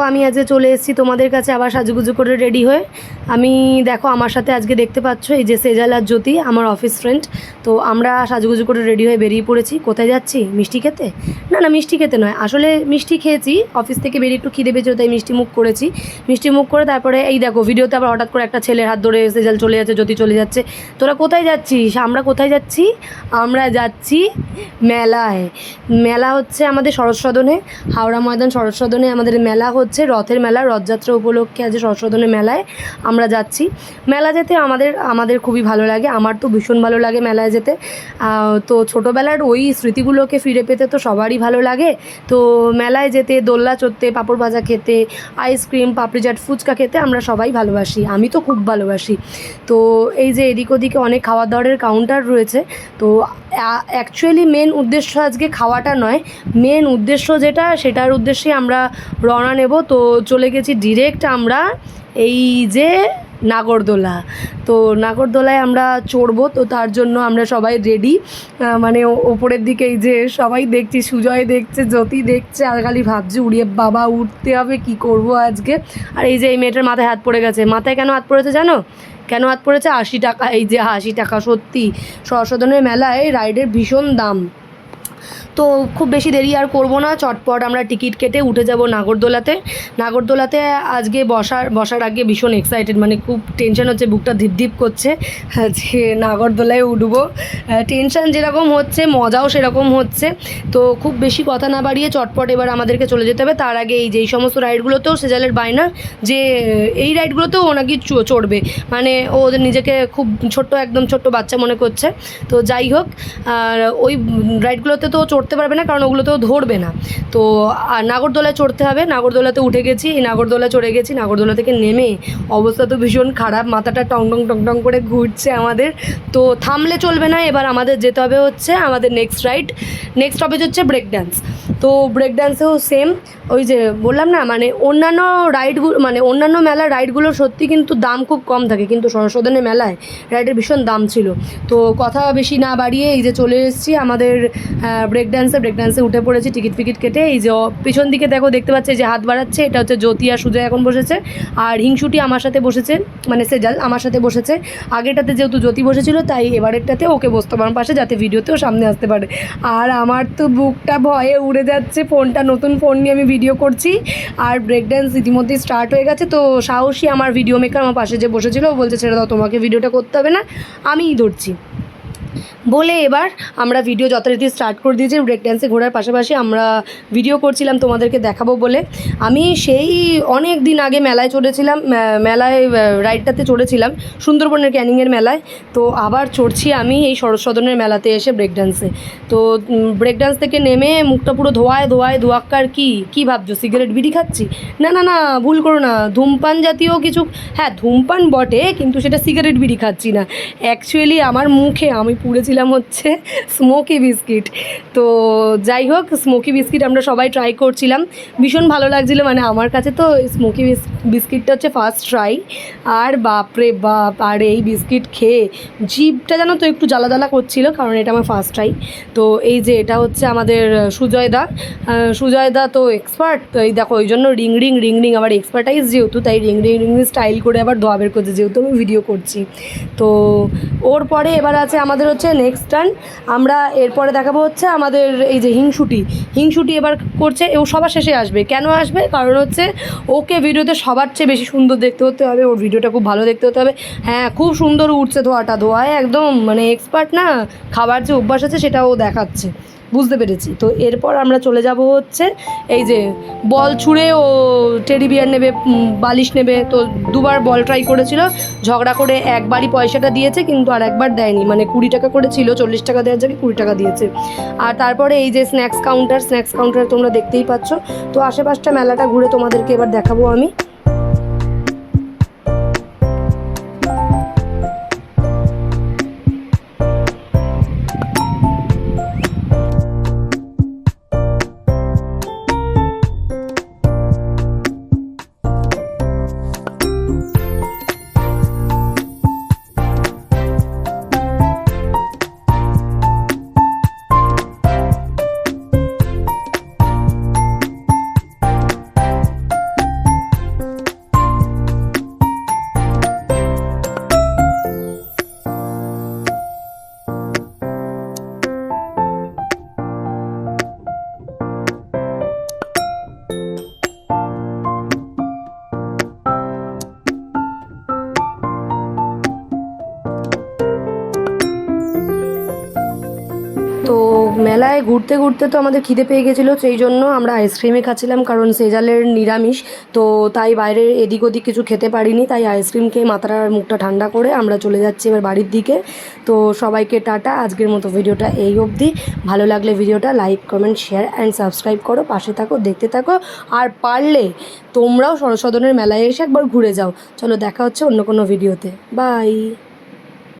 আমি আজকে চলে এসেছি তোমাদের কাছে আবার সাজুগুজু করে রেডি হয়ে। আমি দেখো আমার সাথে আজকে দেখতে পাচ্ছ এই যে সেজাল আর জ্যোতি আমার অফিস ফ্রেন্ড। তো আমরা সাজুগুজু করে রেডি হয়ে বেরিয়ে পড়েছি। কোথায় যাচ্ছি? মিষ্টি খেতে? না মিষ্টি খেতে নয়, আসলে মিষ্টি খেয়েছি, অফিস থেকে বেরিয়ে একটু খিদে পেয়েছিল তাই মিষ্টি মুখ করেছি। মিষ্টি মুখ করে তারপরে এই দেখো ভিডিওতে আবার হঠাৎ করে একটা ছেলের হাত ধরে সেজাল চলে যাচ্ছে, জ্যোতি চলে যাচ্ছে। তোরা কোথায় যাচ্ছিস? আমরা কোথায় যাচ্ছি? আমরা যাচ্ছি মেলায়। মেলা হচ্ছে আমাদের শরৎ সদনে, হাওড়া ময়দান শরৎ সদনে আমাদের মেলা হচ্ছে, রথের মেলা, রথযাত্রা উপলক্ষে আজ শরৎ সদনে মেলায় আমরা যাচ্ছি। মেলা যেতে আমাদের খুবই ভালো লাগে, আমার তো ভীষণ ভালো লাগে মেলায় যেতে। তো ছোটোবেলার ওই স্মৃতিগুলোকে ফিরে পেতে তো সবারই ভালো লাগে। তো মেলায় যেতে, দোলনা চড়তে, পাঁপড় ভাজা খেতে, আইসক্রিম, পাপড়ি চাট, ফুচকা খেতে আমরা সবাই ভালোবাসি, আমি তো খুব ভালোবাসি। তো এই যে এদিক ওদিকে অনেক খাওয়া দাওয়ারের কাউন্টার রয়েছে। তো অ্যাকচুয়ালি মেন উদ্দেশ্য আজকে খাওয়াটা নয়, মেন উদ্দেশ্য যেটা সেটার উদ্দেশ্যে আমরা রওনা নেব। তো চলে গেছি ডিরেক্ট আমরা এই যে নাগরদোলা। তো নাগরদোলায় আমরা চড়বো, তো তার জন্য আমরা সবাই রেডি। মানে ওপরের দিকে এই যে সবাই দেখছি, সুজয় দেখছে, জ্যোতি দেখছে, আর খালি ভাবছি উড়িয়ে বাবা উঠতে হবে, কি করব আজকে। আর এই যে এই মেয়েটার মাথায় হাত পড়ে গেছে। মাথায় কেন হাত পড়েছে জানো? কেন হাত পড়েছে? 80 টাকা। এই যে 80 টাকা, সত্যি সরস্বতনের মেলায় রাইডের ভীষণ দাম। তো খুব বেশি দেরি আর করব না, চটপট আমরা টিকিট কেটে উঠে যাব নাগরদোলাতে। নাগরদোলাতে আজকে বসার আগে ভীষণ এক্সাইটেড, মানে খুব টেনশন হচ্ছে, বুকটা ধিপ করছে যে নাগরদোলায় উঠবো। টেনশন যেরকম হচ্ছে মজাও সেরকম হচ্ছে। তো খুব বেশি কথা না বাড়িয়ে চটপট এবার আমাদেরকে চলে যেতে হবে। তার আগে এই যে এই সমস্ত রাইডগুলোতেও সেজালের বায়না যে এই রাইডগুলোতেও ও নাকি চড়বে, মানে ও ওদের নিজেকে খুব ছোট্ট, একদম ছোট্ট বাচ্চা মনে করছে। তো যাই হোক, আর ওই রাইডগুলোতে তো চড়তে পারবে না, কারণ ওগুলোতেও ধরবে না। তো আর নাগরদোলায় চড়তে হবে। নাগরদোলাতে উঠে গেছি, এই নাগরদোলা চড়ে গেছি। নাগরদোলা থেকে নেমে অবস্থা তো ভীষণ খারাপ, মাথাটা টং টং করে ঘুরছে আমাদের। তো থামলে চলবে না, এবার আমাদের যেতে হবে হচ্ছে আমাদের নেক্সট স্টপেজ হচ্ছে ব্রেক ডান্স। তো ব্রেক ডান্সেও সেম, ওই যে বললাম না, মানে অন্যান্য রাইডগুলো, মানে অন্যান্য মেলার রাইডগুলোর সত্যি কিন্তু দাম খুব কম থাকে, কিন্তু সরস্বতনের মেলায় রাইডের ভীষণ দাম ছিল। তো কথা বেশি না বাড়িয়ে এই যে চলে এসেছি আমাদের ব্রেক ডান্সে উঠে পড়েছি টিকিট ফিকিট কেটে। এই যে পিছন দিকে দেখতে পাচ্ছে যে হাত বাড়াচ্ছে, এটা হচ্ছে জ্যোতি আর সুজয় এখন বসেছে। আর হিংসুটি আমার সাথে বসেছে, মানে সেজাল আমার সাথে বসেছে। আগেরটাতে যেহেতু জ্যোতি বসেছিল তাই এবারেরটাতে ওকে বসতে আমার পাশে, যাতে ভিডিওতেও সামনে আসতে পারে। আর আমার তো বুকটা ভয়ে উড়ে যাচ্ছে, ফোনটা নতুন ফোন নিয়ে আমি ভিডিও করছি, আর ব্রেক ডান্স ইতিমধ্যেই স্টার্ট হয়ে গেছে। তো সাহসী আমার ভিডিও মেকার আমার পাশে যে বসেছিল ও বলছে ছেড়ে দাও, তোমাকে ভিডিওটা করতে হবে না, আমিই ধরছি বলে এবার আমরা ভিডিও যথারীতি স্টার্ট করে দিয়েছি। ব্রেক ড্যান্সে ঘোরার পাশাপাশি আমরা ভিডিও করছিলাম তোমাদেরকে দেখাবো বলে। আমি সেই অনেক দিন আগে মেলায় চড়েছিলাম, মেলায় রাইডটাতে চড়েছিলাম সুন্দরবনের ক্যানিংয়ের মেলায়। তো আবার চড়ছি আমি এই শরৎ সদনের মেলাতে এসে ব্রেক ড্যান্সে। তো ব্রেক ড্যান্স থেকে নেমে মুখটা পুরো ধোয়াক্কার। কি ভাবছো সিগারেট বিড়ি খাচ্ছি? না ভুল করো না, ধূমপান জাতীয় কিছু, হ্যাঁ ধূমপান বটে, কিন্তু সেটা সিগারেট বিড়ি খাচ্ছি না। অ্যাকচুয়ালি আমার মুখে আমি পুড়েছিলাম হচ্ছে স্মোকি বিস্কিট। তো যাই হোক, স্মোকি বিস্কিট আমরা সবাই ট্রাই করছিলাম, ভীষণ ভালো লাগছিলো। মানে আমার কাছে তো স্মোকি বিস্কিটটা হচ্ছে ফার্স্ট ট্রাই। আর বাপরে বাপ, আর এই বিস্কিট খেয়ে জিভটা যেন তো একটু জ্বালা করছিল, কারণ এটা আমার ফার্স্ট ট্রাই। তো এই যে এটা হচ্ছে আমাদের সুজয়দা তো এক্সপার্ট। তো এই দেখো ওই জন্য রিং রিং আবার এক্সপার্টাইজ যেহেতু, তাই রিং স্টাইল করে আবার ধোয়া বের করছে, যেহেতু আমি ভিডিও করছি। তো ওর পরে এবার আছে আমাদের হচ্ছে নেক্সট টার্ন। আমরা এরপরে দেখাবো হচ্ছে আমাদের এই যে হিংসুটি এবার করছে। ও সবার শেষে আসবে। কেন আসবে? কারণ হচ্ছে ওকে ভিডিওতে সবার চেয়ে বেশি সুন্দর দেখতে হতে হবে, ওর ভিডিওটা খুব ভালো দেখতে হতে হবে। হ্যাঁ খুব সুন্দর উঠছে, ধোয়ায় একদম মানে এক্সপার্ট না, খাবার যে অভ্যাস আছে সেটাও দেখাচ্ছে, বুঝতে পেরেছি। তো এরপর আমরা চলে যাব হচ্ছে এই যে বল ছুঁড়ে, ও টেডি বিয়ার নেবে, বালিশ নেবে। তো দুবার বল ট্রাই করেছিল, ঝগড়া করে একবারই পয়সাটা দিয়েছে, কিন্তু আর একবার দেয়নি। মানে 20 টাকা করে ছিল, 40 টাকা দেওয়ার জায়গায় 20 টাকা দিয়েছে। আর তারপরে এই যে স্ন্যাক্স কাউন্টার তোমরা দেখতেই পাচ্ছ। তো আশেপাশটা মেলাটা ঘুরে তোমাদেরকে এবার দেখাবো আমি। তো মেলায় ঘুরতে ঘুরতে তো আমাদের খিদে পেয়ে গেছিলো, সেই জন্য আমরা আইসক্রিমে খাচ্ছিলাম, কারণ সেজালের নিরামিষ। তো তাই বাইরে এদিক ওদিক কিছু খেতে পারিনি, তাই আইসক্রিম খেয়ে মাথাটা মুখটা ঠান্ডা করে আমরা চলে যাচ্ছি এবার বাড়ির দিকে। তো সবাইকে টাটা, আজকের মতো ভিডিওটা এই অবধি। ভালো লাগলে ভিডিওটা like comment share and subscribe করো, পাশে থাকো, দেখতে থাকো। আর পারলে তোমরাও সরস্বতনের মেলায় এসে একবার ঘুরে যাও। চলো, দেখা হচ্ছে অন্য কোনো ভিডিওতে। বাই।